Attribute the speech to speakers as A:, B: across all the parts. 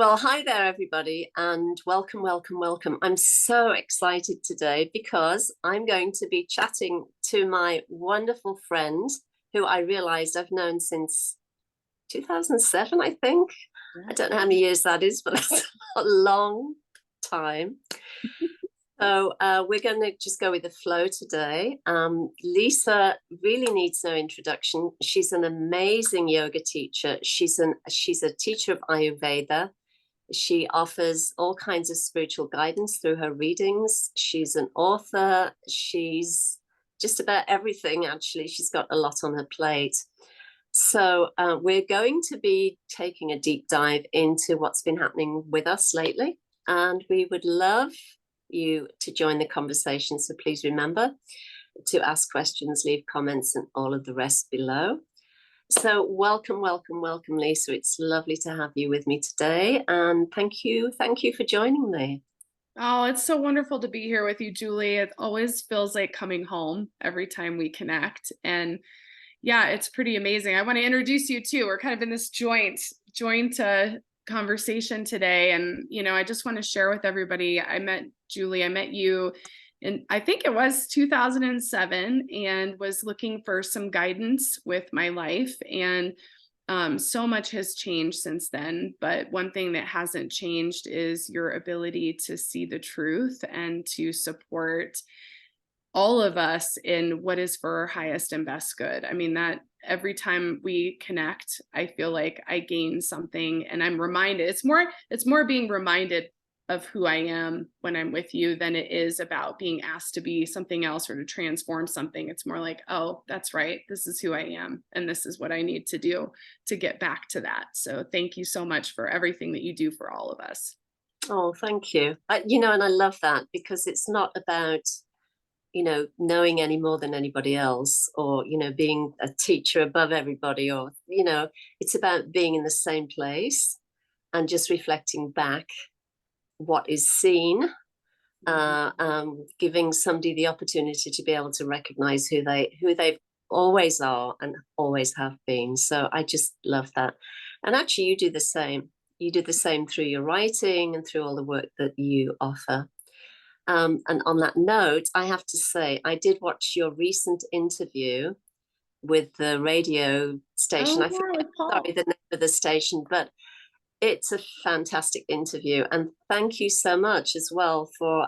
A: Well, hi there, everybody, and welcome, welcome, welcome. I'm so excited today because I'm going to be chatting to my wonderful friend who I realized I've known since 2007, I think. I don't know how many years that is, but that's a long time. So we're going to just go with the flow today. Lisa really needs no introduction. She's an amazing yoga teacher. She's a teacher of Ayurveda. She offers all kinds of spiritual guidance through her readings. She's an author. She's just about everything, actually. She's got a lot on her plate. So we're going to be taking a deep dive into what's been happening with us lately. And we would love you to join the conversation. So please remember to ask questions, leave comments, and all of the rest below. So welcome, welcome, welcome, Lisa. It's lovely to have you with me today. And thank you for joining me.
B: Oh, it's so wonderful to be here with you, Julie. It always feels like coming home every time we connect. And yeah, it's pretty amazing. I want to introduce you too. We're kind of in this joint conversation today. And, I just want to share with everybody. I met you in, I think it was 2007, and was looking for some guidance with my life. And so much has changed since then, but one thing that hasn't changed is your ability to see the truth and to support all of us in what is for our highest and best good. I mean, that every time we connect, I feel like I gain something, and I'm reminded. It's more being reminded of who I am when I'm with you than it is about being asked to be something else or to transform something. It's more like, oh, that's right. This is who I am, and this is what I need to do to get back to that. So thank you so much for everything that you do for all of us.
A: Oh, thank you. And I love that because it's not about, knowing any more than anybody else, or, being a teacher above everybody, or, it's about being in the same place and just reflecting back what is seen, giving somebody the opportunity to be able to recognize who they always are and always have been. So I just love that. And actually, you do the same. You do the same through your writing and through all the work that you offer. And on that note, I have to say, I did watch your recent interview with the radio station.
B: Oh,
A: I
B: yeah,
A: forget,
B: with Paul.
A: sorry, the name of the station, but it's a fantastic interview, and thank you so much as well for,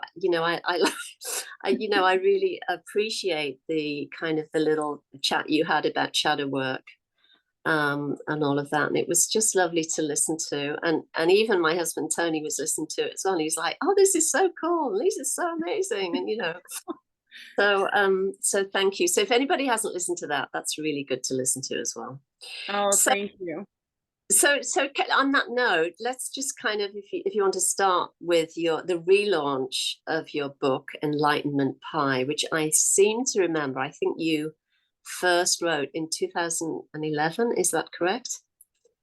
A: I really appreciate the kind of the little chat you had about shadow work, and all of that, and it was just lovely to listen to, and even my husband Tony was listening to it as well, and he's like, oh, this is so cool, this is so amazing, and so thank you. So if anybody hasn't listened to that, that's really good to listen to as well.
B: Oh,
A: So
B: thank you.
A: So on that note, let's just kind of, if you want to start with the relaunch of your book, Enlightenment Pie, which I seem to remember, I think you first wrote in 2011. Is that correct?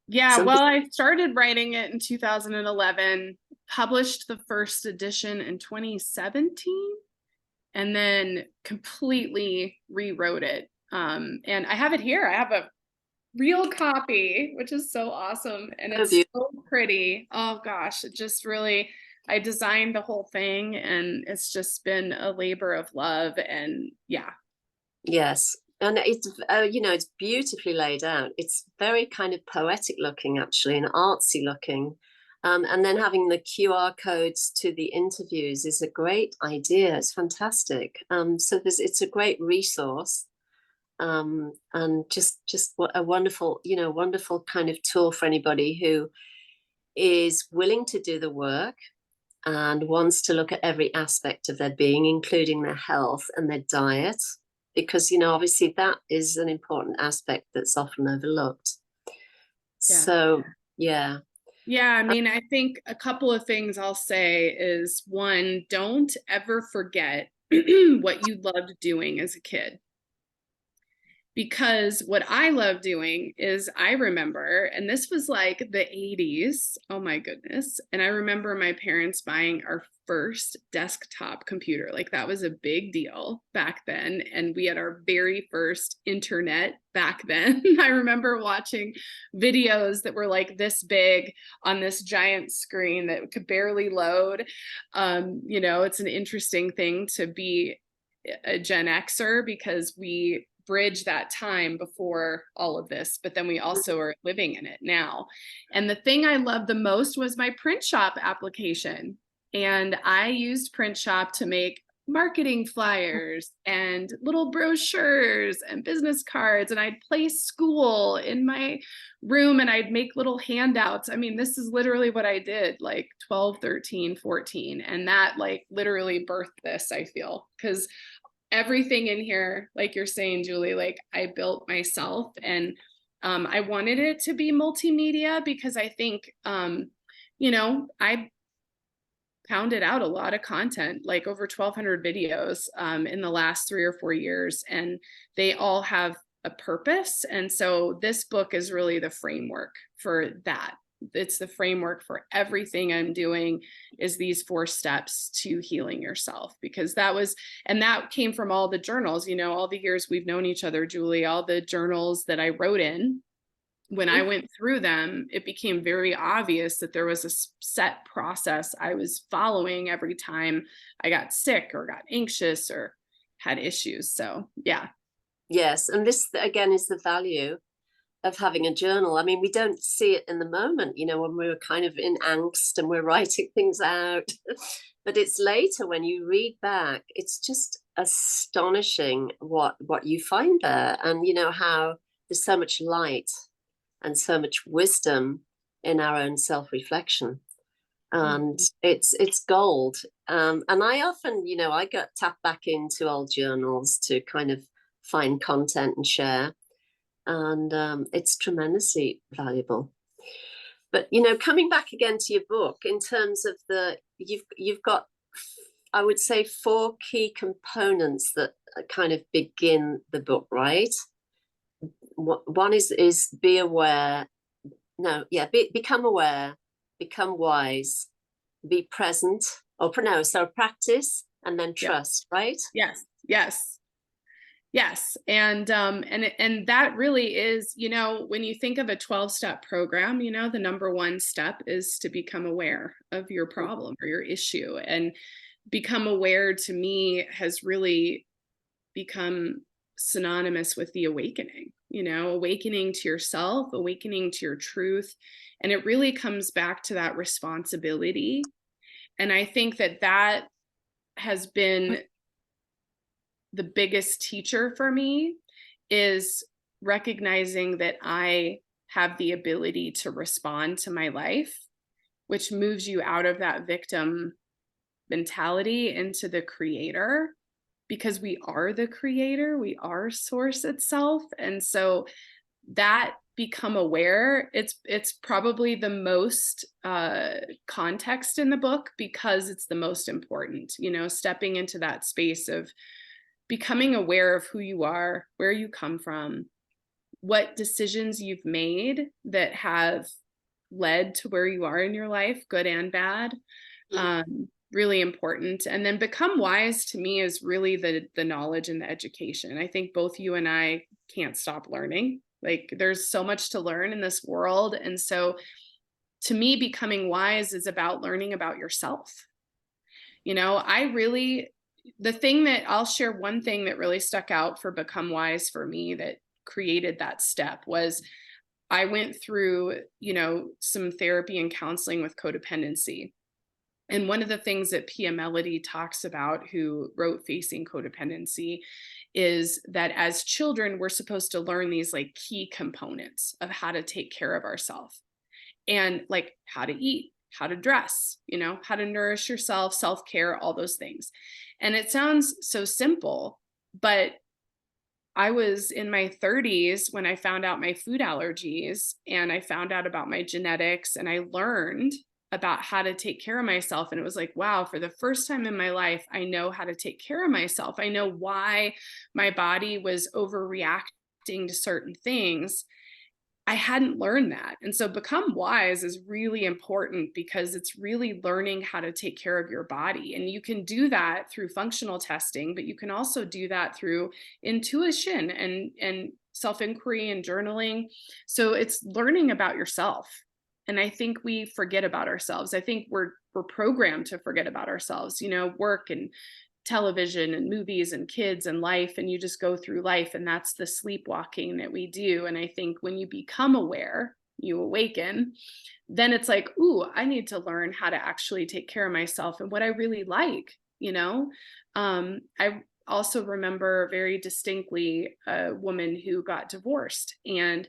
B: Yeah,
A: Something.
B: well, I started writing it in 2011, published the first edition in 2017, and then completely rewrote it. And I have it here. I have a real copy, which is so awesome. And
A: So
B: it's
A: beautiful.
B: so pretty. Oh gosh, it just really, I designed the whole thing, and it's just been a labor of love. And yeah.
A: Yes. And it's beautifully laid out. It's very kind of poetic looking, actually, and artsy looking. And then having the QR codes to the interviews is a great idea. It's fantastic. So it's a great resource, and just what a wonderful, wonderful kind of tool for anybody who is willing to do the work and wants to look at every aspect of their being, including their health and their diet, because obviously that is an important aspect that's often overlooked.
B: Yeah.
A: So yeah.
B: Yeah, I mean, I think a couple of things I'll say is, one, don't ever forget what you loved doing as a kid. because what I love doing is I remember, and this was like the 80s, oh my goodness. And I remember my parents buying our first desktop computer. Like that was a big deal back then. And we had our very first internet back then. I remember watching videos that were like this big on this giant screen that could barely load. It's an interesting thing to be a Gen Xer because we bridge that time before all of this, but then we also are living in it now. And the thing I loved the most was my print shop application. And I used print shop to make marketing flyers and little brochures and business cards. And I'd play school in my room and I'd make little handouts. I mean, this is literally what I did like 12, 13, 14. And that like literally birthed this, I feel, because everything in here, like you're saying, Julie, like I built myself, and I wanted it to be multimedia because I think, I pounded out a lot of content, like over 1,200 videos in the last 3 or 4 years, and they all have a purpose. And so this book is really the framework for that. It's the framework for everything I'm doing is these 4 steps to healing yourself, because that came from all the journals, all the years we've known each other, Julie, all the journals that I wrote in. When I went through them, it became very obvious that there was a set process I was following every time I got sick or got anxious or had issues. So, yeah.
A: Yes. And this, again, is the value of having a journal. I mean, we don't see it in the moment, when we're kind of in angst and we're writing things out. But it's later when you read back, it's just astonishing what you find there. And how there's so much light and so much wisdom in our own self-reflection. And it's gold. And I often, I got tapped back into old journals to kind of find content and share. And it's tremendously valuable. But coming back again to your book, in terms of you've got, I would say, 4 key components that kind of begin the book, right? One is be aware. No, yeah, become aware, become wise, be present. So practice and then trust, right?
B: Yes. Yes. And that really is, when you think of a 12-step program, the number 1 step is to become aware of your problem or your issue. And become aware to me has really become synonymous with the awakening, awakening to yourself, awakening to your truth. And it really comes back to that responsibility. And I think that has been the biggest teacher for me, is recognizing that I have the ability to respond to my life, which moves you out of that victim mentality into the creator, because we are the creator, we are source itself. And so that become aware, it's probably the most context in the book, because it's the most important, stepping into that space of becoming aware of who you are, where you come from, what decisions you've made that have led to where you are in your life, good and bad. Really important. And then become wise to me is really the knowledge and the education. I think both you and I can't stop learning. Like there's so much to learn in this world. And so to me, becoming wise is about learning about yourself. The thing that I'll share, one thing that really stuck out for become wise for me that created that step was I went through, some therapy and counseling with codependency. And one of the things that Pia Melody talks about, who wrote Facing Codependency, is that as children, we're supposed to learn these like key components of how to take care of ourselves, and like how to eat, how to dress, how to nourish yourself, self-care, all those things. And it sounds so simple, but I was in my 30s when I found out my food allergies, and I found out about my genetics, and I learned about how to take care of myself. And it was like, wow, for the first time in my life, I know how to take care of myself. I know why my body was overreacting to certain things, I hadn't learned that. And so become wise is really important because it's really learning how to take care of your body. And you can do that through functional testing, but you can also do that through intuition and self-inquiry and journaling. So it's learning about yourself. And I think we forget about ourselves. I think we're programmed to forget about ourselves, work and television and movies and kids and life, and you just go through life, and that's the sleepwalking that we do. And I think when you become aware, you awaken, then it's like, ooh, I need to learn how to actually take care of myself and what I really like. I also remember very distinctly a woman who got divorced, and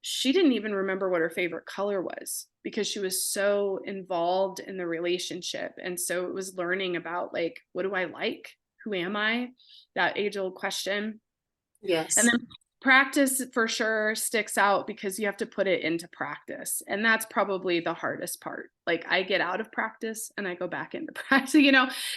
B: she didn't even remember what her favorite color was because she was so involved in the relationship. And so it was learning about, like, what do I like? Who am I? That age old question.
A: Yes.
B: And then practice for sure sticks out because you have to put it into practice. And that's probably the hardest part. Like, I get out of practice and I go back into practice.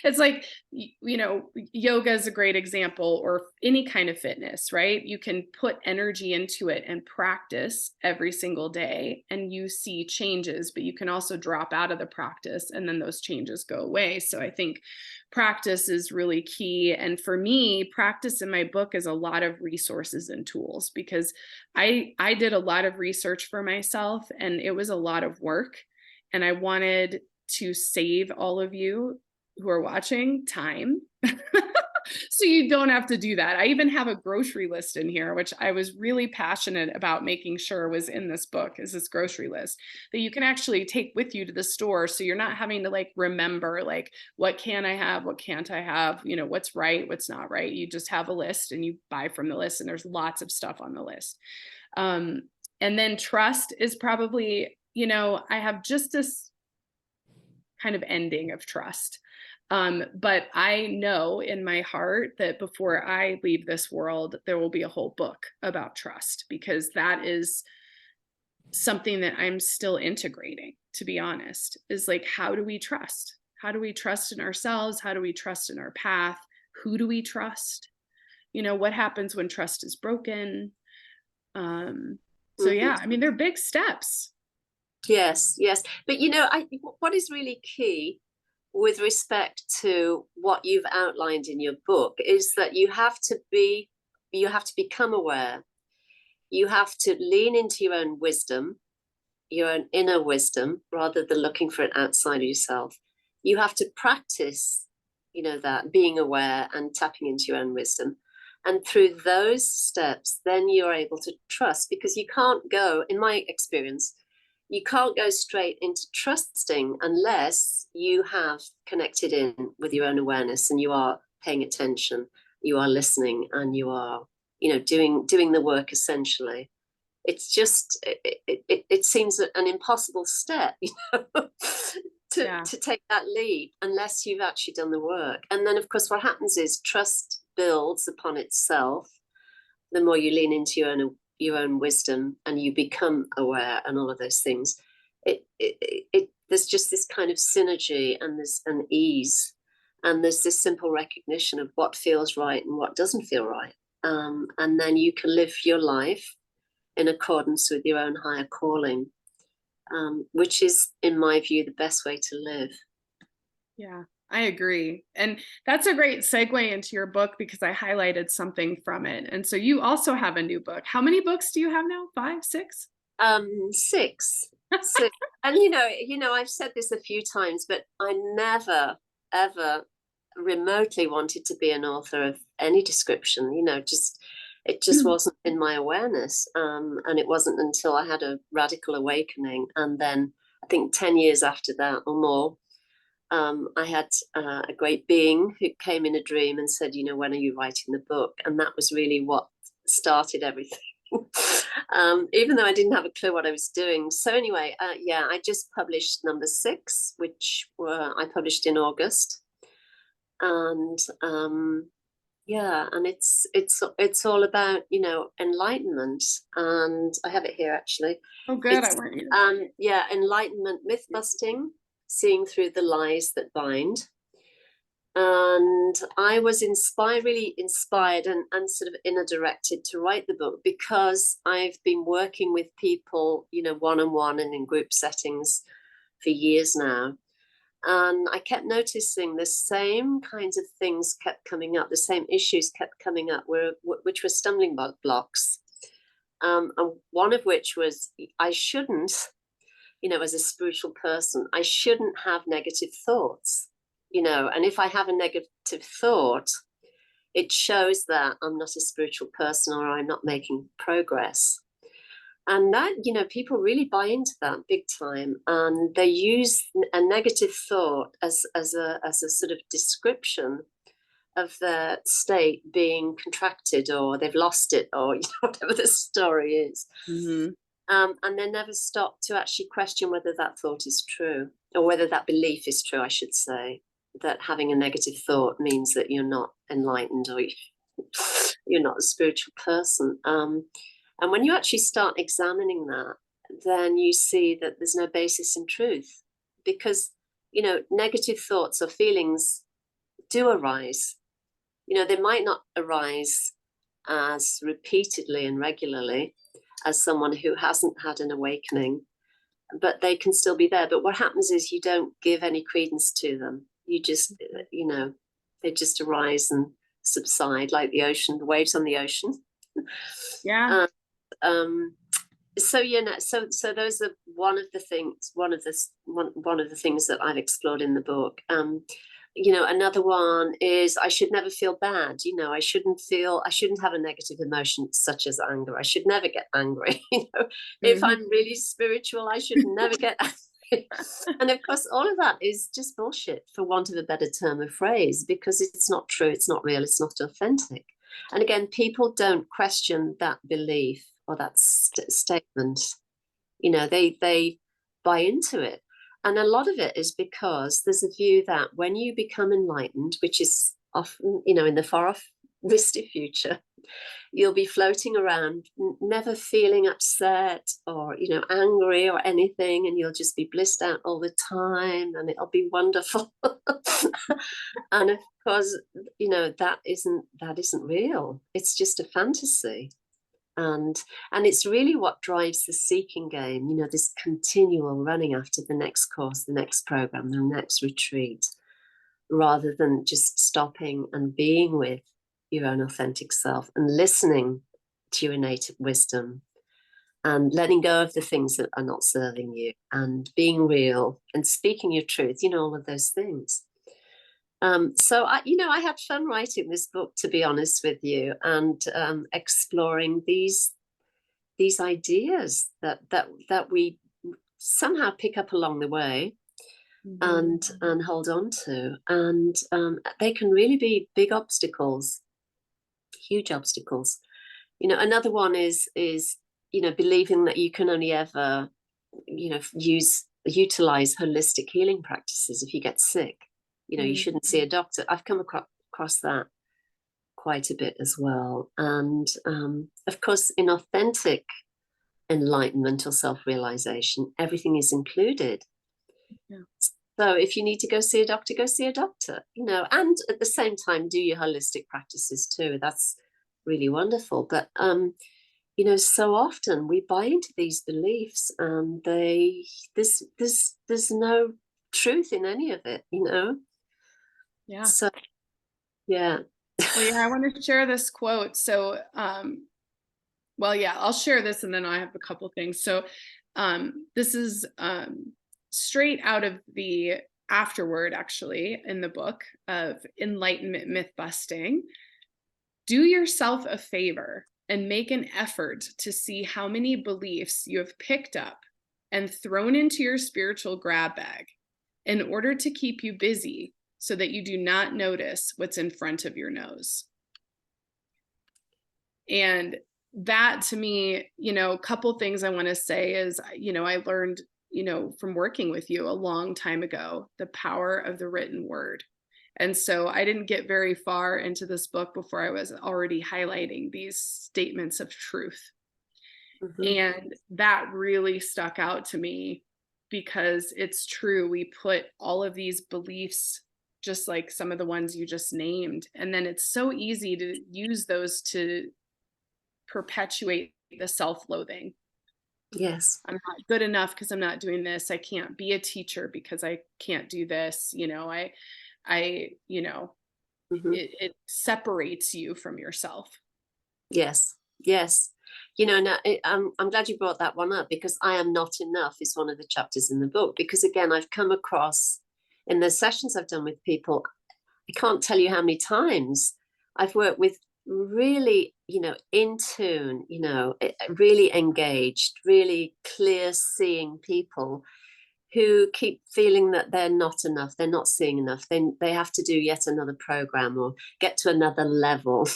B: It's like, yoga is a great example, or any kind of fitness, right? You can put energy into it and practice every single day and you see changes, but you can also drop out of the practice and then those changes go away. So I think practice is really key. And for me, practice in my book is a lot of resources and tools, because I did a lot of research for myself and it was a lot of work. And I wanted to save all of you who are watching time. So you don't have to do that. I even have a grocery list in here, which I was really passionate about making sure was in this book, is this grocery list that you can actually take with you to the store. So you're not having to like remember, like, what can I have? What can't I have? What's right, what's not right. You just have a list and you buy from the list, and there's lots of stuff on the list. And then trust is probably, I have just this kind of ending of trust. But I know in my heart that before I leave this world, there will be a whole book about trust, because that is something that I'm still integrating, to be honest, is like, how do we trust? How do we trust in ourselves? How do we trust in our path? Who do we trust? What happens when trust is broken? So yeah, I mean, they're big steps.
A: Yes. But what is really key with respect to what you've outlined in your book is that you have to become aware. You have to lean into your own wisdom, your own inner wisdom, rather than looking for it outside of yourself. You have to practice, that being aware and tapping into your own wisdom. And through those steps, then you're able to trust, because you can't go, in my experience, you can't go straight into trusting unless you have connected in with your own awareness and you are paying attention, you are listening, and you are, doing the work essentially. It's just, it seems an impossible step, to take that leap unless you've actually done the work. And then, of course, what happens is trust builds upon itself the more you lean into your own wisdom and you become aware and all of those things. There's just this kind of synergy and there's an ease, and there's this simple recognition of what feels right and what doesn't feel right, and then you can live your life in accordance with your own higher calling, which is, in my view, the best way to live.
B: Yeah, I agree. And that's a great segue into your book, because I highlighted something from it. And so you also have a new book. How many books do you have now? 5, 6?
A: 6. And I've said this a few times, but I never ever remotely wanted to be an author of any description. It just wasn't in my awareness, and it wasn't until I had a radical awakening, and then I think 10 years after that or more, I had a great being who came in a dream and said, when are you writing the book? And that was really what started everything. Even though I didn't have a clue what I was doing. So anyway, I just published number 6, which I published in August, and and it's all about enlightenment, and I have it here actually.
B: Oh, good.
A: Enlightenment, myth busting, seeing through the lies that bind. And I was really inspired and sort of inner directed to write the book because I've been working with people, one-on-one and in group settings for years now. And I kept noticing the same kinds of things kept coming up, the same issues kept coming up, which were stumbling blocks. And one of which was I shouldn't, as a spiritual person, I shouldn't have negative thoughts, and if I have a negative thought, it shows that I'm not a spiritual person or I'm not making progress. And that, people really buy into that big time. And they use a negative thought as a sort of description of their state being contracted, or they've lost it, or whatever the story is.
B: Mm-hmm.
A: And they never stop to actually question whether that thought is true, or whether that belief is true, I should say, that having a negative thought means that you're not enlightened, or you're not a spiritual person. And when you actually start examining that, then you see that there's no basis in truth, because, negative thoughts or feelings do arise. They might not arise as repeatedly and regularly as someone who hasn't had an awakening, but they can still be there. But what happens is you don't give any credence to them. You just, they just arise and subside like the ocean, the waves on the ocean.
B: Yeah.
A: So those are one of the things that I've explored in the book. Another one is I should never feel bad. I shouldn't have a negative emotion such as anger. I should never get angry. If I'm really spiritual, I should never get angry. And of course, all of that is just bullshit, for want of a better term or phrase, because it's not true, it's not real, it's not authentic. And again, people don't question that belief or that statement. They buy into it. And a lot of it is because there's a view that when you become enlightened, which is often, in the far off distant future, you'll be floating around, never feeling upset or, angry or anything. And you'll just be blissed out all the time and it'll be wonderful. And of course, that isn't real. It's just a fantasy. And it's really what drives the seeking game, this continual running after the next course, the next program, the next retreat, rather than just stopping and being with your own authentic self and listening to your innate wisdom and letting go of the things that are not serving you and being real and speaking your truth, all of those things. So I had fun writing this book, to be honest with you, and exploring these ideas that we somehow pick up along the way, and hold on to, and they can really be big obstacles, huge obstacles. Another one is believing that you can only ever utilize holistic healing practices if you get sick. You shouldn't see a doctor. I've come across that quite a bit as well. And of course, in authentic enlightenment or self-realization, everything is included.
B: Yeah.
A: So if you need to go see a doctor, go see a doctor, and at the same time do your holistic practices too. That's really wonderful. But so often we buy into these beliefs, and there's no truth in any of it.
B: Yeah.
A: So yeah.
B: Well, yeah, I want to share this quote. So, I'll share this and then I have a couple things. So, this is straight out of the afterword, actually, in the book of Enlightenment Mythbusting. Do yourself a favor and make an effort to see how many beliefs you have picked up and thrown into your spiritual grab bag in order to keep you busy so that you do not notice what's in front of your nose. And that, to me, a couple things I want to say is, I learned, from working with you a long time ago, the power of the written word. And so I didn't get very far into this book before I was already highlighting these statements of truth. And that really stuck out to me because it's true. We put all of these beliefs just like some of the ones you just named. And then it's so easy to use those to perpetuate the self-loathing.
A: Yes.
B: I'm not good enough because I'm not doing this. I can't be a teacher because I can't do this.
A: Hmm.
B: It separates you from yourself.
A: Yes. Yes. Now, I'm glad you brought that one up, because I am not enough is one of the chapters in the book. Because again, I've come across in the sessions I've done with people, I can't tell you how many times I've worked with really, in tune, really engaged, really clear seeing people who keep feeling that they're not enough, they're not seeing enough, they have to do yet another program or get to another level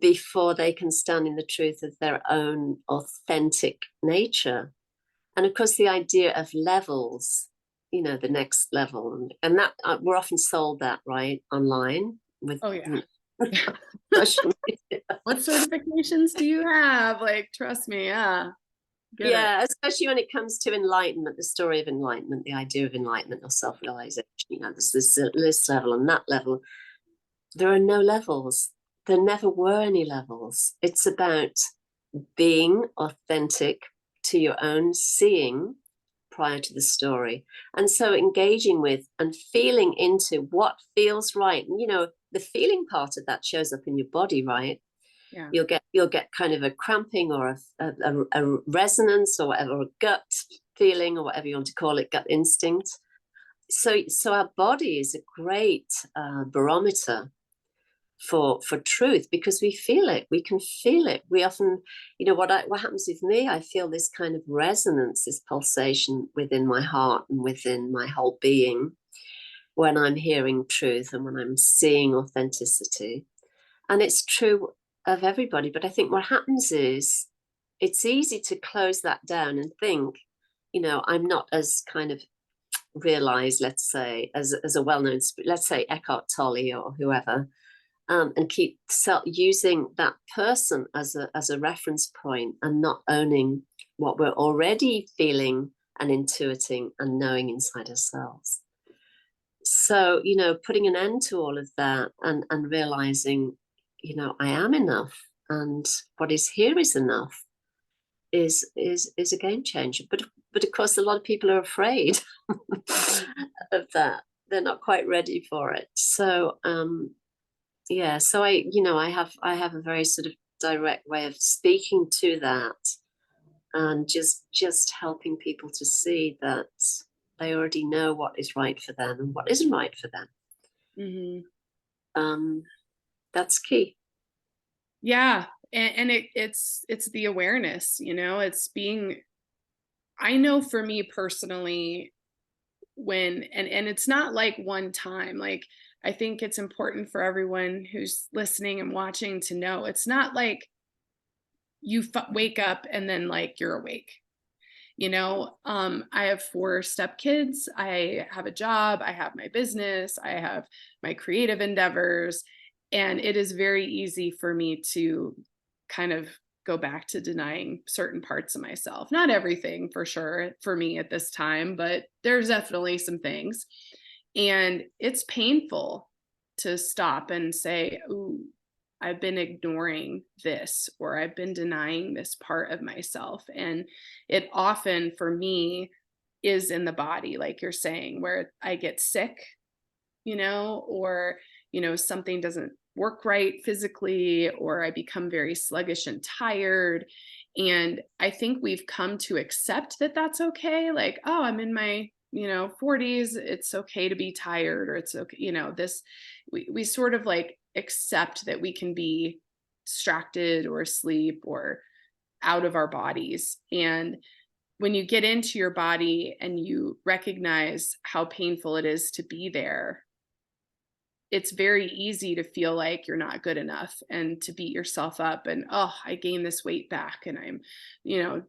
A: before they can stand in the truth of their own authentic nature. And of course, the idea of levels, the next level, and that we're often sold that, right, online with
B: Oh yeah.
A: social media.
B: What certifications do you have? Like, trust me, yeah, get it.
A: Yeah, especially when it comes to enlightenment, the story of enlightenment, the idea of enlightenment or self-realization. There's this level and that level. There are no levels. There never were any levels. It's about being authentic to your own seeing prior to the story. And so engaging with and feeling into what feels right. And, the feeling part of that shows up in your body, right?
B: Yeah.
A: You'll get kind of a cramping or a resonance or whatever, or a gut feeling or whatever you want to call it, gut instinct. So our body is a great barometer for truth, because we feel it, we can feel it. We often, what happens with me, I feel this kind of resonance, this pulsation within my heart and within my whole being when I'm hearing truth and when I'm seeing authenticity. And it's true of everybody, but I think what happens is it's easy to close that down and think, I'm not as kind of realized, let's say, as a well-known, let's say Eckhart Tolle or whoever, and keep using that person as a reference point and not owning what we're already feeling and intuiting and knowing inside ourselves. So, putting an end to all of that and realizing, I am enough, and what is here is enough is a game changer. But of course, a lot of people are afraid of that. They're not quite ready for it. So yeah, so I have a very sort of direct way of speaking to that, and just helping people to see that they already know what is right for them and what isn't right for them.
B: Mm-hmm.
A: That's key.
B: Yeah. And it's the awareness, it's being, I know for me personally, when, and it's not like one time, like, I think it's important for everyone who's listening and watching to know it's not like you wake up and then like you're awake. I have 4 stepkids. I have a job. I have my business. I have my creative endeavors. And it is very easy for me to kind of go back to denying certain parts of myself. Not everything for sure for me at this time, but there's definitely some things. And it's painful to stop and say, ooh, I've been ignoring this, or I've been denying this part of myself. And it often for me is in the body, like you're saying, where I get sick, or, something doesn't work right physically, or I become very sluggish and tired. And I think we've come to accept that that's okay. Like, oh, I'm in my 40s, it's okay to be tired, or it's okay, this, we sort of like accept that we can be distracted or asleep or out of our bodies. And when you get into your body and you recognize how painful it is to be there, it's very easy to feel like you're not good enough and to beat yourself up and, oh, I gained this weight back and I'm,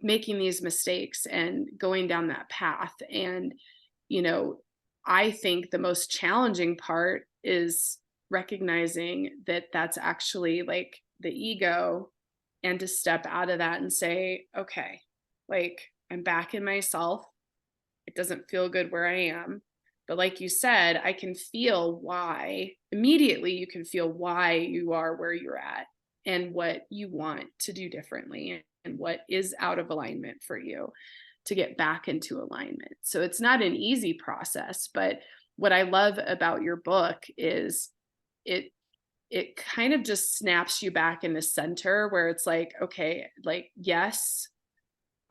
B: making these mistakes and going down that path. And, I think the most challenging part is recognizing that that's actually like the ego, and to step out of that and say, okay, like I'm back in myself. It doesn't feel good where I am. But like you said, I can feel why immediately. You can feel why you are where you're at and what you want to do differently and what is out of alignment for you to get back into alignment. So it's not an easy process, but what I love about your book is it kind of just snaps you back in the center where it's like, okay, like, yes,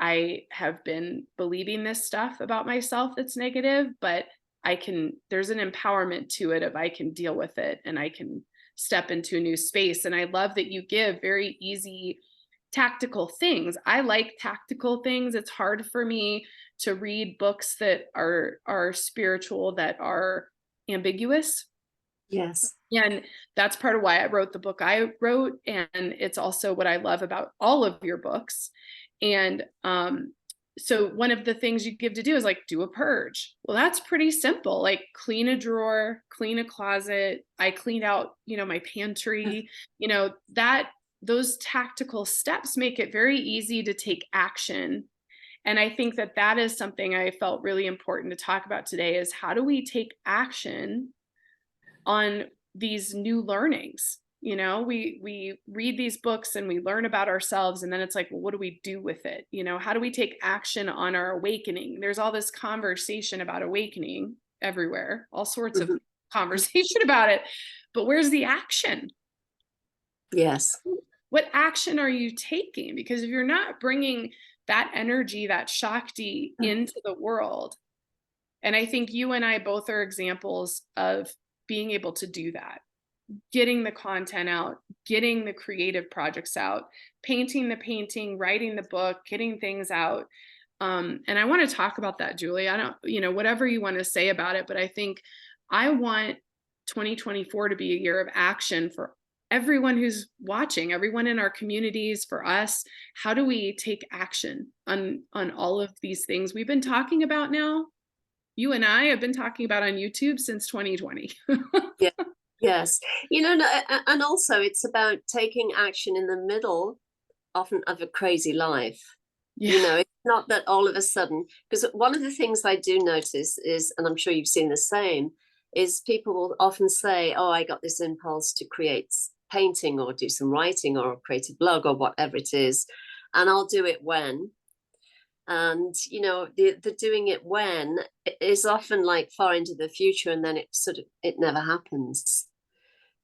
B: I have been believing this stuff about myself that's negative, but there's an empowerment to it of I can deal with it and I can step into a new space. And I love that you give very easy tactical things. I like tactical things. It's hard for me to read books that are spiritual, that are ambiguous.
A: Yes.
B: And that's part of why I wrote the book I wrote. And it's also what I love about all of your books. And so one of the things you give to do is like do a purge. Well, that's pretty simple. Like clean a drawer, clean a closet. I cleaned out, my pantry, those tactical steps make it very easy to take action. And I think that is something I felt really important to talk about today is how do we take action on these new learnings? We read these books and we learn about ourselves, and then it's like, well, what do we do with it? How do we take action on our awakening? There's all this conversation about awakening everywhere, all sorts of conversation about it, but where's the action?
A: Yes.
B: What action are you taking? Because if you're not bringing that energy, that Shakti into the world, and I think you and I both are examples of being able to do that, getting the content out, getting the creative projects out, painting the painting, writing the book, getting things out. And I want to talk about that, Julie. I don't, whatever you want to say about it, but I think I want 2024 to be a year of action for everyone who's watching, everyone in our communities, for us. How do we take action on all of these things we've been talking about now? You and I have been talking about on YouTube since 2020.
A: Yeah. Yes. And also it's about taking action in the middle often of a crazy life.
B: Yeah.
A: It's not that all of a sudden, because one of the things I do notice is, and I'm sure you've seen the same, is people will often say, oh, I got this impulse to create painting or do some writing or create a blog or whatever it is, and I'll do it when. And the doing it when is often like far into the future, and then it never happens.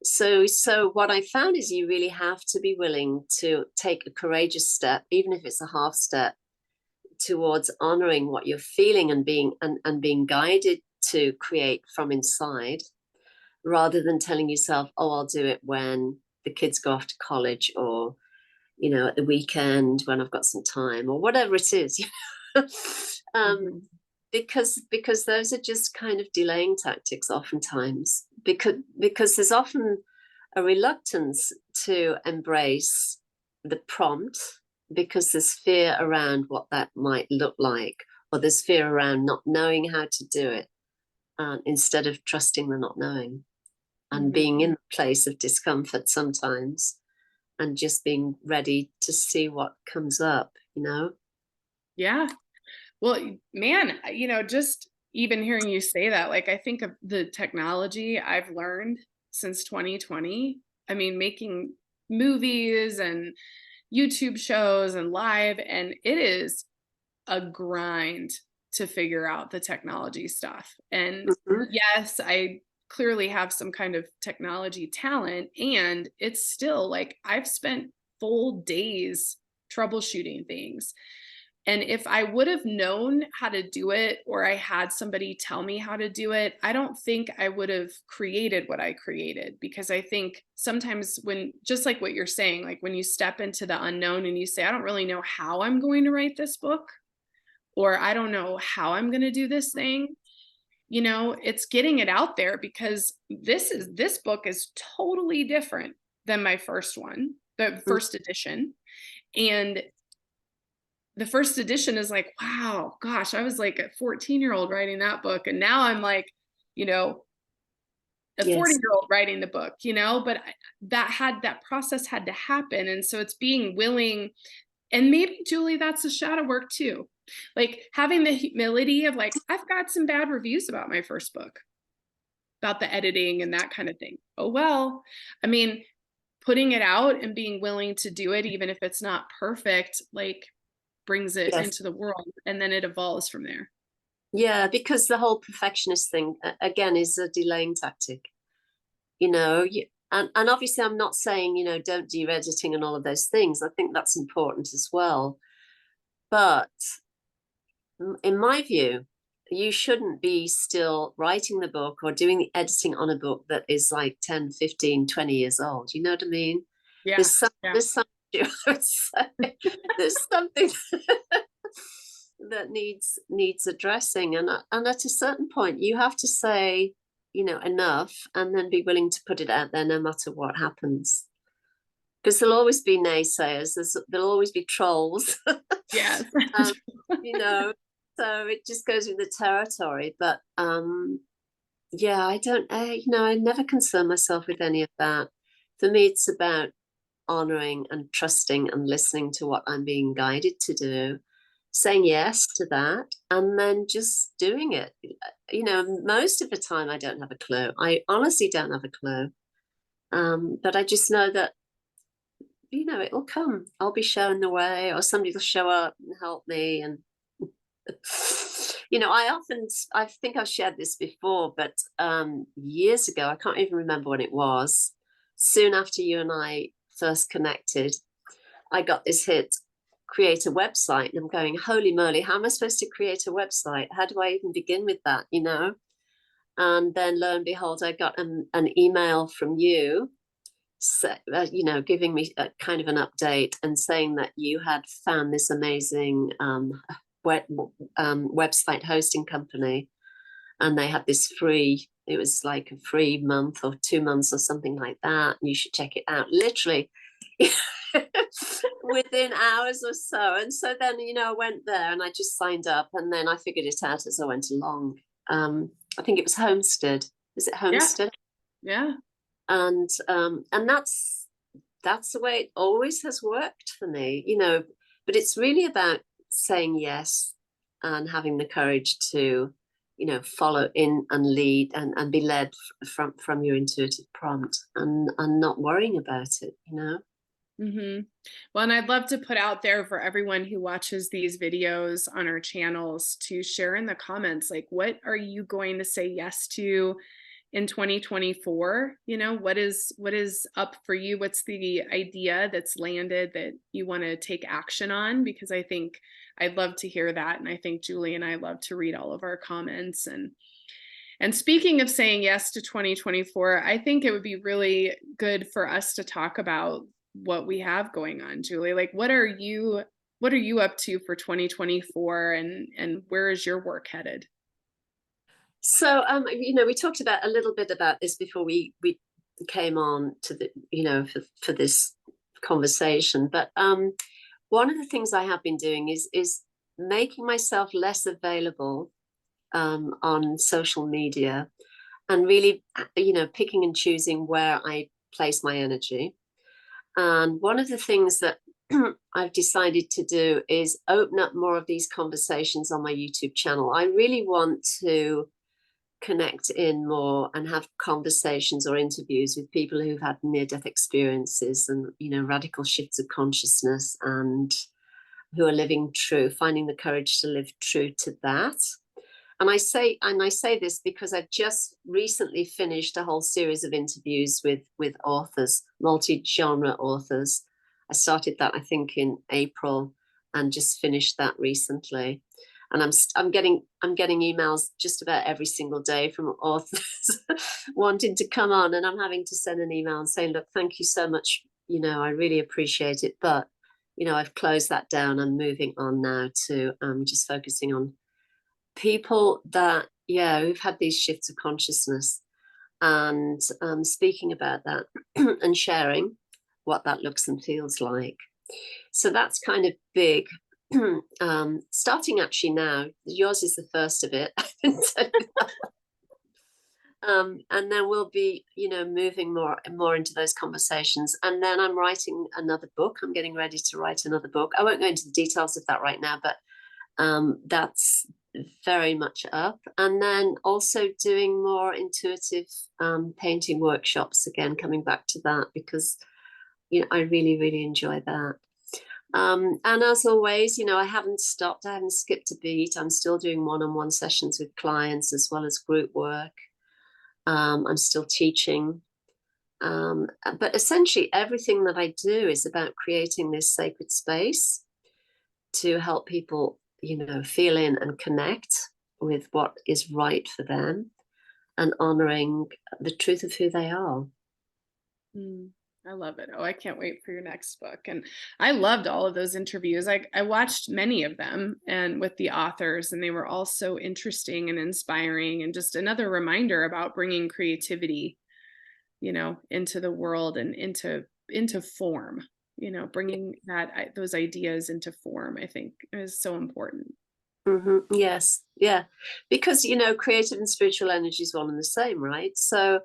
A: So what I found is you really have to be willing to take a courageous step, even if it's a half step, towards honoring what you're feeling and being guided to create from inside, rather than telling yourself, oh, I'll do it when the kids go off to college, or at the weekend when I've got some time, or whatever it is. Because those are just kind of delaying tactics oftentimes, because there's often a reluctance to embrace the prompt, because there's fear around what that might look like, or there's fear around not knowing how to do it, instead of trusting the not knowing and being in the place of discomfort sometimes, and just being ready to see what comes up.
B: Yeah. Well, man, just even hearing you say that, like, I think of the technology I've learned since 2020. I mean, making movies and YouTube shows and live, and it is a grind to figure out the technology stuff. And yes, I clearly have some kind of technology talent, and it's still like I've spent full days troubleshooting things. And if I would have known how to do it, or I had somebody tell me how to do it, I don't think I would have created what I created. Because I think sometimes when, just like what you're saying, like when you step into the unknown and you say, I don't really know how I'm going to write this book, or I don't know how I'm going to do this thing, it's getting it out there, because this book is totally different than my first one, the first edition. And the first edition is like, wow, gosh, I was like a 14-year-old writing that book. And now I'm like, a 40-year-old writing the book, but that process had to happen. And so it's being willing. And maybe, Julie, that's the shadow work too. Like having the humility of like, I've got some bad reviews about my first book, about the editing and that kind of thing. Oh, well, I mean, putting it out and being willing to do it, even if it's not perfect, like brings it
A: Yes.
B: into the world, and then it evolves from there.
A: Yeah, because the whole perfectionist thing, again, is a delaying tactic. And obviously I'm not saying, don't do your editing and all of those things. I think that's important as well. But in my view, you shouldn't be still writing the book or doing the editing on a book that is like 10, 15, 20 years old. You know what I mean?
B: Yeah. Yeah.
A: There's something, I would say, there's something that needs addressing. And at a certain point, you have to say, enough, and then be willing to put it out there no matter what happens. Because there'll always be naysayers, there'll always be trolls.
B: Yes.
A: So it just goes with the territory. But yeah, I don't, I never concern myself with any of that. For me, it's about honoring and trusting and listening to what I'm being guided to do, saying yes to that, and then just doing it. Most of the time I don't have a clue. I honestly don't have a clue. But I just know that, it'll come. I'll be shown the way, or somebody will show up and help me. And I think I've shared this before, but years ago, I can't even remember when it was, soon after you and I first connected, I got this hit, create a website. And I'm going, holy moly, how am I supposed to create a website? How do I even begin with that, And then lo and behold, I got an email from you, giving me a kind of an update and saying that you had found this amazing website hosting company, and they had this free, it was like a free month or 2 months or something like that. You should check it out. Literally within hours or so. And so then, I went there and I just signed up, and then I figured it out as I went along. I think it was Homestead. Is it Homestead?
B: Yeah.
A: And that's the way it always has worked for me, but it's really about saying yes and having the courage to, follow in and lead and be led from your intuitive prompt, and not worrying about it,
B: Mm-hmm. Well, and I'd love to put out there for everyone who watches these videos on our channels to share in the comments, like, what are you going to say yes to in 2024? What is up for you? What's the idea that's landed that you want to take action on? Because I think I'd love to hear that. And I think Julie and I love to read all of our comments. And speaking of saying yes to 2024, I think it would be really good for us to talk about what we have going on, Julie. Like, what are you up to for 2024, and where is your work headed?
A: So, we talked about a little bit about this before we came on to the, for this conversation. But one of the things I have been doing is making myself less available on social media, and really, picking and choosing where I place my energy. And one of the things that I've decided to do is open up more of these conversations on my YouTube channel. I really want to connect in more and have conversations or interviews with people who've had near-death experiences and, radical shifts of consciousness, and who are living true, finding the courage to live true to that. And I say this because I've just recently finished a whole series of interviews with authors, multi-genre authors. I started that, I think, in April, and just finished that recently. And I'm getting emails just about every single day from authors wanting to come on, and I'm having to send an email and say, look, thank you so much. I really appreciate it, but I've closed that down. I'm moving on now to just focusing on people that, who've had these shifts of consciousness, and speaking about that and sharing what that looks and feels like. So that's kind of big. Starting actually now. Yours is the first of it. And then we'll be, moving more and more into those conversations. And then I'm writing another book. I'm getting ready to write another book. I won't go into the details of that right now, but That's very much up. And then also doing more intuitive painting workshops, again, coming back to that, because I really, really enjoy that. And as always, I haven't stopped. I haven't skipped a beat. I'm still doing one-on-one sessions with clients as well as group work. I'm still teaching. But essentially, everything that I do is about creating this sacred space to help people, feel in and connect with what is right for them and honoring the truth of who they are.
B: I love it. Oh, I can't wait for your next book. And I loved all of those interviews. I watched many of them and with the authors, and they were all so interesting and inspiring, and just another reminder about bringing creativity, into the world and into form, bringing those ideas into form, I think is so important.
A: Mm-hmm. Yes. Yeah. Because, creative and spiritual energy is one and the same, right? So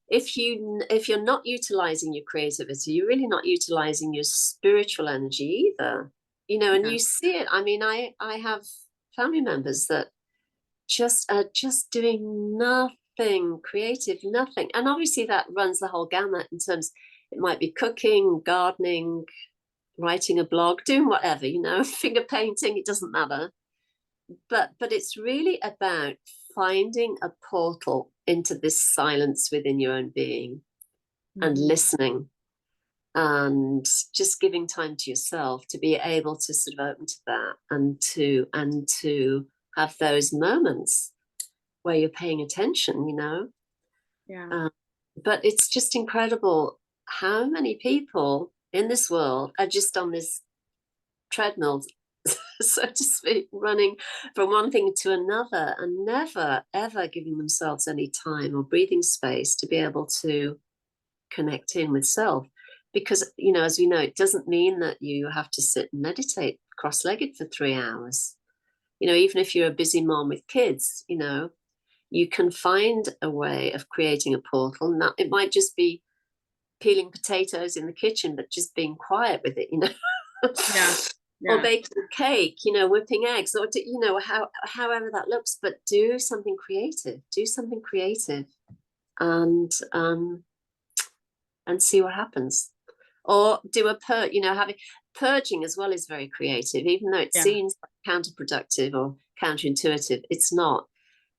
A: if you're not utilizing your creativity, you're really not utilizing your spiritual energy either. And
B: Yeah.
A: you see it. I mean, I have family members that just are just doing nothing creative, nothing. And obviously that runs the whole gamut in terms, it might be cooking, gardening, writing a blog, doing whatever, finger painting, it doesn't matter. But it's really about finding a portal into this silence within your own being and listening and just giving time to yourself to be able to sort of open to that and to have those moments where you're paying attention,
B: Yeah.
A: But it's just incredible how many people in this world are just on this treadmill, so to speak, running from one thing to another and never, ever giving themselves any time or breathing space to be able to connect in with self. Because, as we know, it doesn't mean that you have to sit and meditate cross-legged for 3 hours. Even if you're a busy mom with kids, you can find a way of creating a portal. Now, it might just be peeling potatoes in the kitchen, but just being quiet with it,
B: Yeah.
A: or
B: Yeah.
A: baking a cake, whipping eggs, or however that looks. But do something creative. Do something creative, and see what happens. Or do having purging as well is very creative, even though it
B: Yeah.
A: seems counterproductive or counterintuitive. It's not,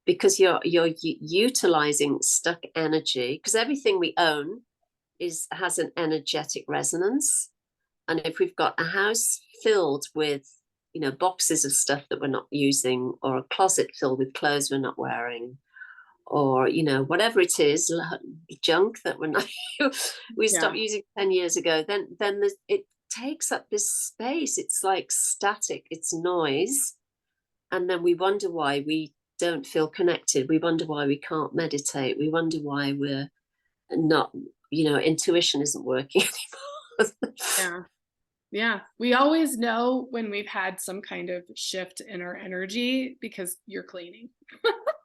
A: because you're utilizing stuck energy, because everything we own has an energetic resonance. And if we've got a house filled with boxes of stuff that we're not using, or a closet filled with clothes we're not wearing, or whatever it is, junk that we're not we stopped using 10 years ago, then it takes up this space. It's like static, it's noise. And then we wonder why we don't feel connected. We wonder why we can't meditate. We wonder why we're not, intuition isn't working anymore.
B: Yeah. Yeah. We always know when we've had some kind of shift in our energy because you're cleaning.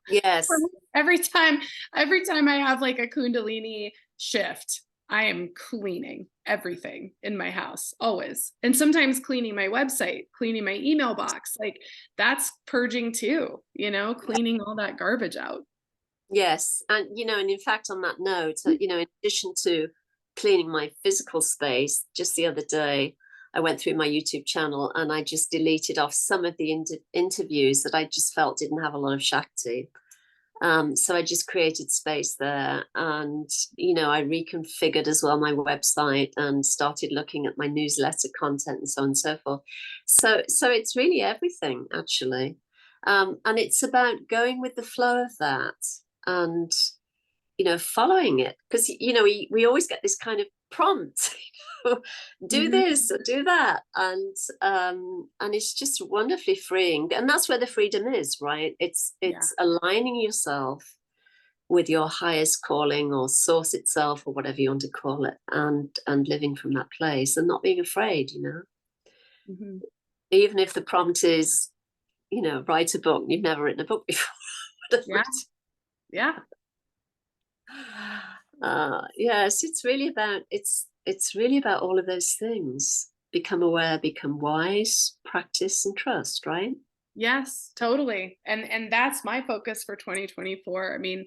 A: Yes.
B: Every time I have like a Kundalini shift, I am cleaning everything in my house, always. And sometimes cleaning my website, cleaning my email box. Like that's purging too, cleaning all that garbage out.
A: Yes. And, and in fact, on that note, in addition to cleaning my physical space, just the other day, I went through my YouTube channel and I just deleted off some of the interviews that I just felt didn't have a lot of Shakti. So I just created space there, and I reconfigured as well my website and started looking at my newsletter content and so on and so forth. So it's really everything, actually, and it's about going with the flow of that and following it, because we always get this kind of prompt, do this or do that, and it's just wonderfully freeing. And that's where the freedom is, right? It's aligning yourself with your highest calling or source itself, or whatever you want to call it, and living from that place and not being afraid, even if the prompt is write a book. You've never written a book before.
B: Yeah.
A: Yes, it's really about all of those things. Become aware, become wise, practice, and trust, right?
B: Yes, totally. And that's my focus for 2024. I mean,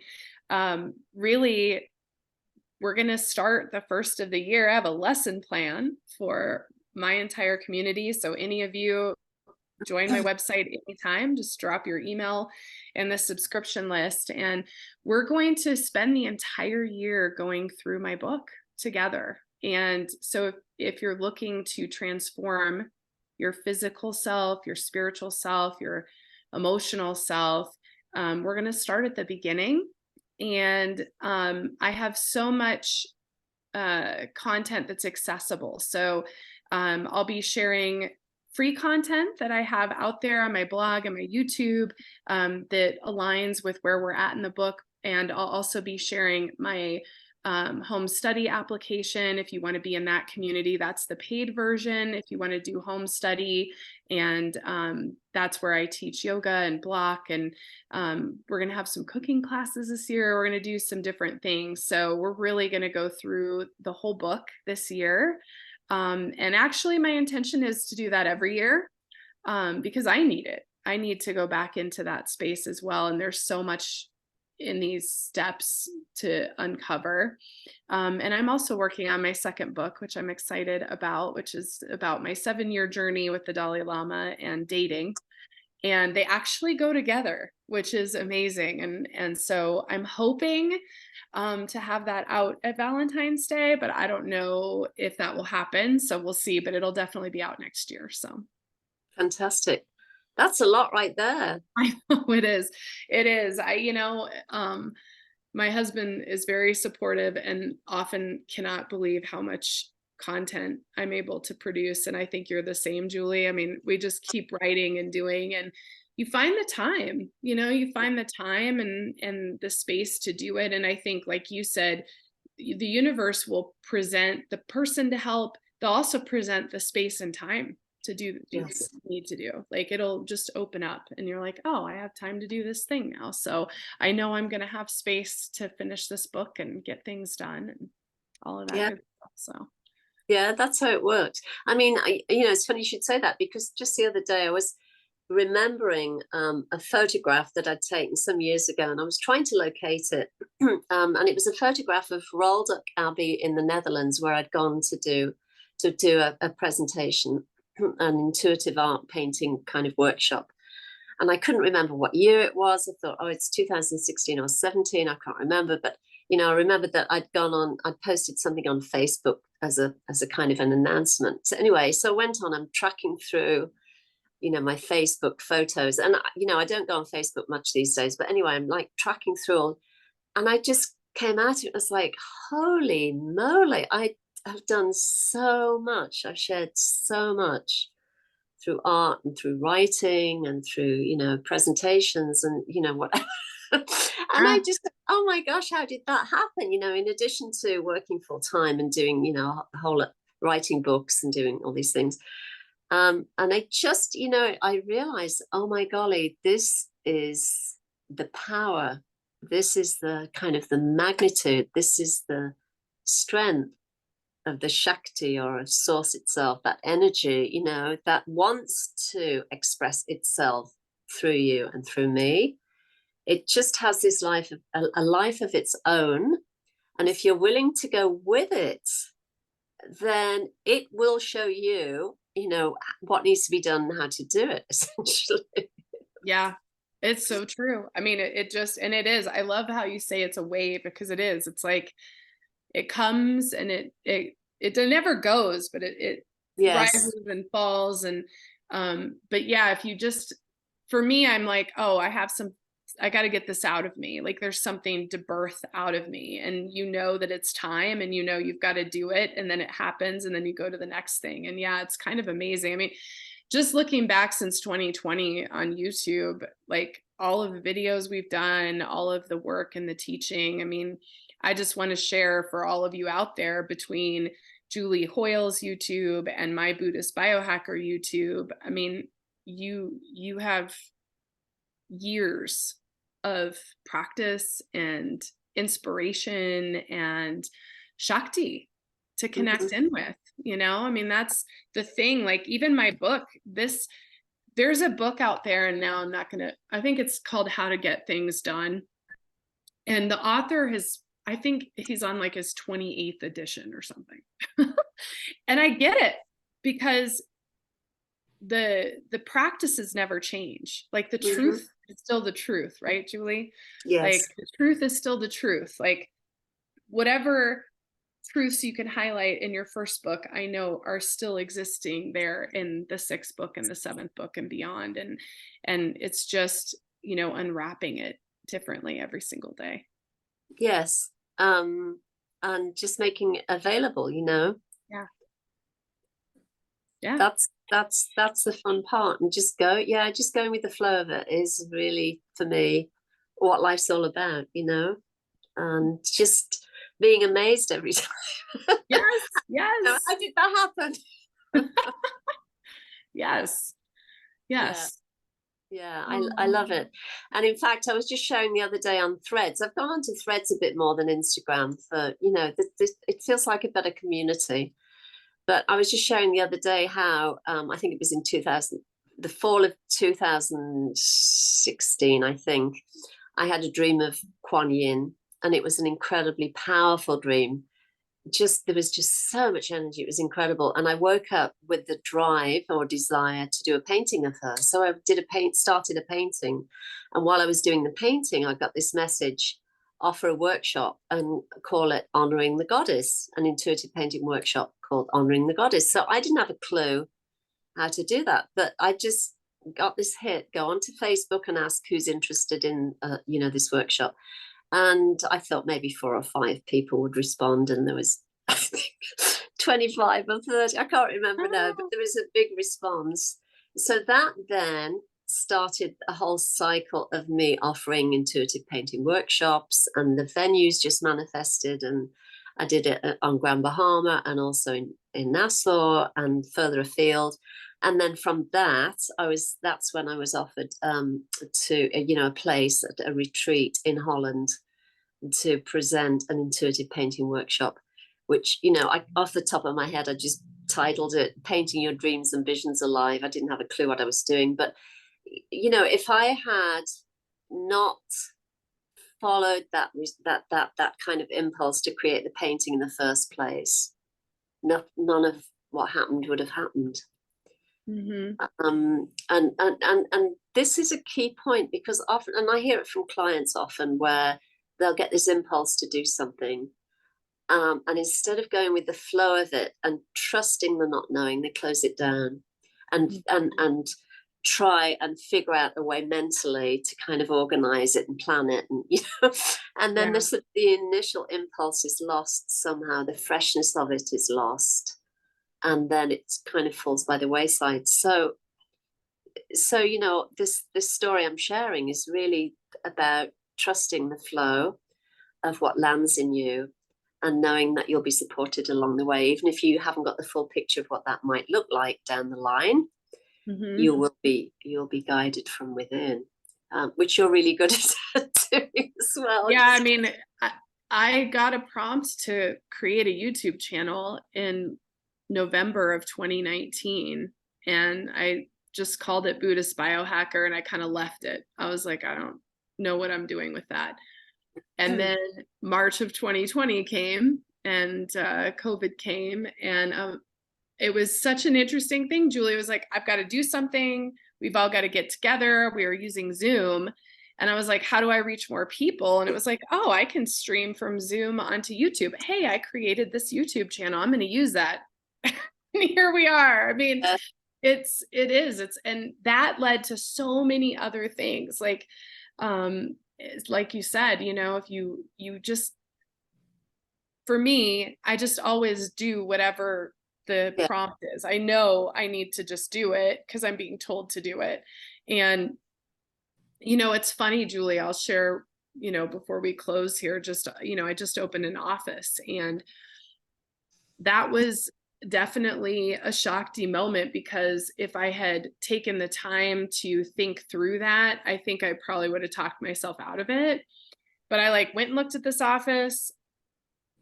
B: really, we're going to start the first of the year. I have a lesson plan for my entire community. So any of you join my website anytime, just drop your email in the subscription list. And we're going to spend the entire year going through my book together. And so if you're looking to transform your physical self, your spiritual self, your emotional self, we're going to start at the beginning. And I have so much content that's accessible. So I'll be sharing free content that I have out there on my blog and my YouTube that aligns with where we're at in the book. And I'll also be sharing my home study application. If you want to be in that community, that's the paid version. If you want to do home study, and that's where I teach yoga and block. And we're going to have some cooking classes this year. We're going to do some different things. So we're really going to go through the whole book this year. And actually, my intention is to do that every year because I need it. I need to go back into that space as well. And there's so much in these steps to uncover. And I'm also working on my second book, which I'm excited about, which is about my 7-year journey with the Dalai Lama and dating. And they actually go together, which is amazing. And so I'm hoping to have that out at Valentine's Day, but I don't know if that will happen. So we'll see, but it'll definitely be out next year. So
A: Fantastic. That's a lot right there.
B: I know it is. It is. My husband is very supportive and often cannot believe how much content I'm able to produce. And I think you're the same, Julie. I mean, we just keep writing and doing, and you find the time, you find the time and the space to do it. And I think, like you said, the universe will present the person to help. They'll also present the space and time to do what you need to do. Like it'll just open up and you're like, oh, I have time to do this thing now. So I know I'm going to have space to finish this book and get things done and all of that good stuff. So
A: yeah, that's how it works. I mean, it's funny you should say that, because just the other day I was remembering a photograph that I'd taken some years ago, and I was trying to locate it. And it was a photograph of Rolduc Abbey in the Netherlands, where I'd gone to do a presentation, an intuitive art painting kind of workshop. And I couldn't remember what year it was. I thought, oh, it's 2016 or 17. I can't remember. But, I remembered that I'd posted something on Facebook as a kind of an announcement. So anyway, so I went on, I'm tracking through, my Facebook photos. And, I don't go on Facebook much these days. But anyway, I'm like tracking through, and I just came at it. I was like, holy moly, I've done so much. I've shared so much through art and through writing and through, presentations and, whatever. And I just, oh my gosh, how did that happen? In addition to working full time and doing, a whole writing books and doing all these things. And I just, I realized, oh my golly, this is the power. This is the kind of the magnitude. This is the strength of the Shakti, or of source itself, that energy, that wants to express itself through you and through me. It just has this life, a life of its own. And if you're willing to go with it, then it will show you, what needs to be done and how to do it, essentially.
B: yeah, it's so true. I mean, it just, and it is, I love how you say it's a wave, because it is, it's like, it comes and it never goes, but it rises and falls. And, but yeah, if you just, for me, I'm like, oh, I got to get this out of me. Like there's something to birth out of me, and that it's time, and you've got to do it, and then it happens, and then you go to the next thing. And yeah, it's kind of amazing. I mean, just looking back since 2020 on YouTube, like all of the videos we've done, all of the work and the teaching, I mean, I just want to share for all of you out there, between Julie Hoyle's YouTube and my Buddhist Biohacker YouTube, I mean, you have years of practice and inspiration and Shakti to connect in with, I mean, that's the thing. Like even my book, there's there's a book out there, and now I think it's called How to Get Things Done. And the author I think he's on like his 28th edition or something. And I get it, because the practices never change. Like the truth is still the truth, right, Julie?
A: Yes.
B: Like the truth is still the truth. Like whatever truths you can highlight in your first book, I know are still existing there in the 6th book and the 7th book and beyond. And it's just, unwrapping it differently every single day.
A: Yes. And just making it available,
B: Yeah. Yeah.
A: That's the fun part. And just going with the flow of it is really, for me, what life's all about, and just being amazed every time.
B: Yes. Yes.
A: How did that happen?
B: Yes. Yes.
A: Yeah, I love it. And in fact, I was just showing the other day on Threads. I've gone onto Threads a bit more than Instagram for, it feels like a better community. But I was just showing the other day how, I think it was in the fall of 2016, I think, I had a dream of Kuan Yin, and it was an incredibly powerful dream. There was just so much energy. It was incredible. And I woke up with the drive or desire to do a painting of her. So I started a painting. And while I was doing the painting, I got this message: offer a workshop and call it Honoring the Goddess, an intuitive painting workshop called Honoring the Goddess. So I didn't have a clue how to do that, but I just got this hit: go onto Facebook and ask who's interested in, this workshop. And I thought maybe 4 or 5 people would respond, and there was, I think, 25 or 30. I can't remember now, but there was a big response. So that then started a whole cycle of me offering intuitive painting workshops, and the venues just manifested. And I did it on Grand Bahama and also in Nassau and further afield. And then from that's when I was offered to a place at a retreat in Holland to present an intuitive painting workshop, which off the top of my head I just titled it "Painting Your Dreams and Visions Alive." I didn't have a clue what I was doing, but if I had not followed that kind of impulse to create the painting in the first place, none of what happened would have happened. And this is a key point, because often, and I hear it from clients often, where they'll get this impulse to do something, and instead of going with the flow of it and trusting the not knowing, they close it down and try and figure out a way mentally to kind of organize it and plan it, and then the initial impulse is lost somehow. The freshness of it is lost, and then it kind of falls by the wayside. So this story I'm sharing is really about trusting the flow of what lands in you, and knowing that you'll be supported along the way, even if you haven't got the full picture of what that might look like down the line. You'll be guided from within, which you're really good at doing as well.
B: Yeah, I mean, I got a prompt to create a YouTube channel in November of 2019, and I just called it Buddhist Biohacker, and I kind of left it. I was like, I don't know what I'm doing with that. And then March of 2020 came, and COVID came, and it was such an interesting thing. Julie was like, I've got to do something. We've all got to get together. We were using Zoom. And I was like, how do I reach more people? And it was like, oh, I can stream from Zoom onto YouTube. Hey, I created this YouTube channel. I'm going to use that. And here we are. I mean, and that led to so many other things. Like you said, if you just, for me, I just always do whatever the prompt is. I know I need to just do it because I'm being told to do it. And, it's funny, Julie, I'll share, before we close here, I just opened an office, and that was definitely a shock-y moment, because if I had taken the time to think through that, I think I probably would have talked myself out of it. But I went and looked at this office.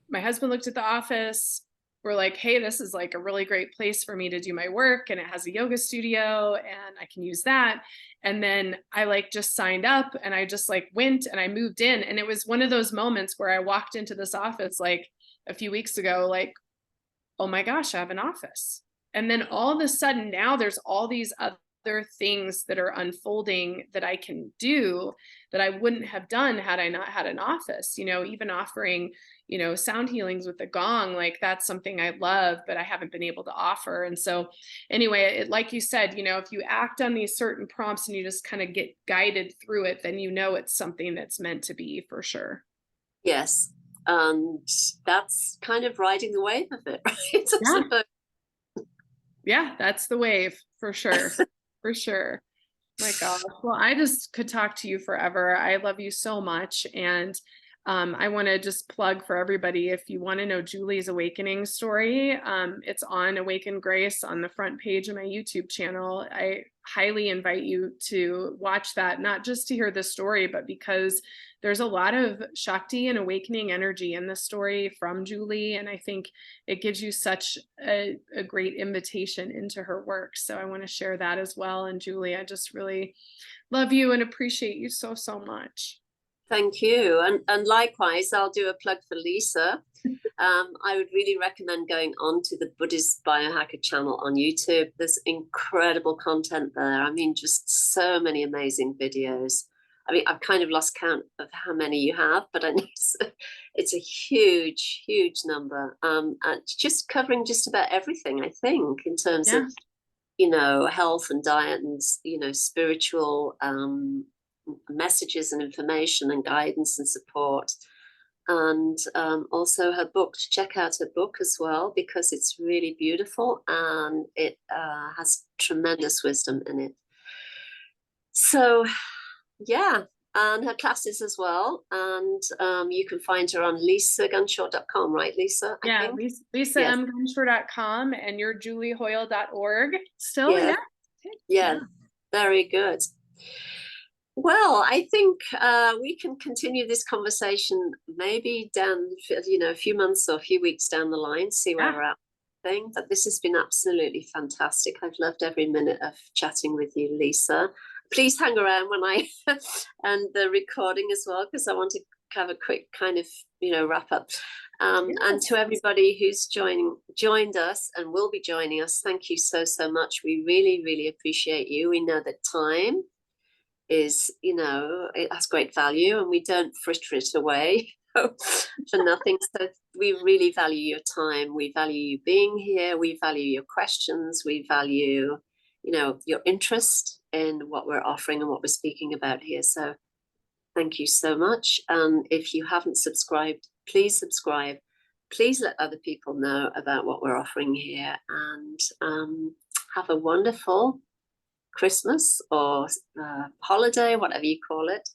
B: My husband looked at the office. were like, hey, this is like a really great place for me to do my work. And it has a yoga studio and I can use that. And then I like just signed up and I just like went and I moved in. And it was one of those moments where I walked into this office like a few weeks ago, like, oh my gosh, I have an office. And then all of a sudden now there's all these other things that are unfolding that I can do that I wouldn't have done had I not had an office, even offering, sound healings with the gong, like that's something I love, but I haven't been able to offer. And so anyway, like you said, if you act on these certain prompts and you just kind of get guided through it, then it's something that's meant to be for sure.
A: Yes. And that's kind of riding the wave of it, right?
B: Yeah, that's the wave for sure. For sure. My gosh. Well, I just could talk to you forever. I love you so much. And I want to just plug for everybody, if you want to know Julie's awakening story, it's on Awaken Grace on the front page of my YouTube channel. I highly invite you to watch that, not just to hear the story, but because there's a lot of Shakti and awakening energy in the story from Julie. And I think it gives you such a great invitation into her work. So I want to share that as well. And Julie, I just really love you and appreciate you so, so much.
A: Thank you. And likewise, I'll do a plug for Lisa. I would really recommend going on to the Buddhist Biohacker channel on YouTube. There's incredible content there. I mean, just so many amazing videos. I mean, I've kind of lost count of how many you have, but I know it's a huge, huge number. And just covering just about everything, I think, in terms of, health and diet and, spiritual messages and information and guidance and support. And also her book, check out her book as well, because it's really beautiful and it has tremendous wisdom in it. So yeah, and her classes as well. And you can find her on lisagunshore.com, right, Lisa?
B: Yeah, lisamgunshore.com, and you're juliehoyle.org still.
A: Yeah, very good. Well, I think we can continue this conversation maybe down, a few months or a few weeks down the line, see where we're at. But this has been absolutely fantastic. I've loved every minute of chatting with you, Lisa. Please hang around when I and the recording as well, because I want to have a quick kind of wrap up. And to everybody who's joined us and will be joining us, thank you so much. We really, really appreciate you. We know that time is, it has great value, and we don't fritter it away for nothing. So we really value your time. We value you being here. We value your questions. We value, your interest in what we're offering and what we're speaking about here. So thank you so much. And if you haven't subscribed, please subscribe. Please let other people know about what we're offering here, and have a wonderful Christmas or holiday, whatever you call it.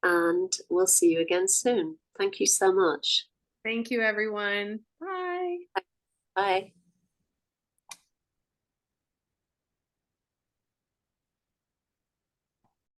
A: And we'll see you again soon. Thank you so much.
B: Thank you, everyone. Bye.
A: Bye.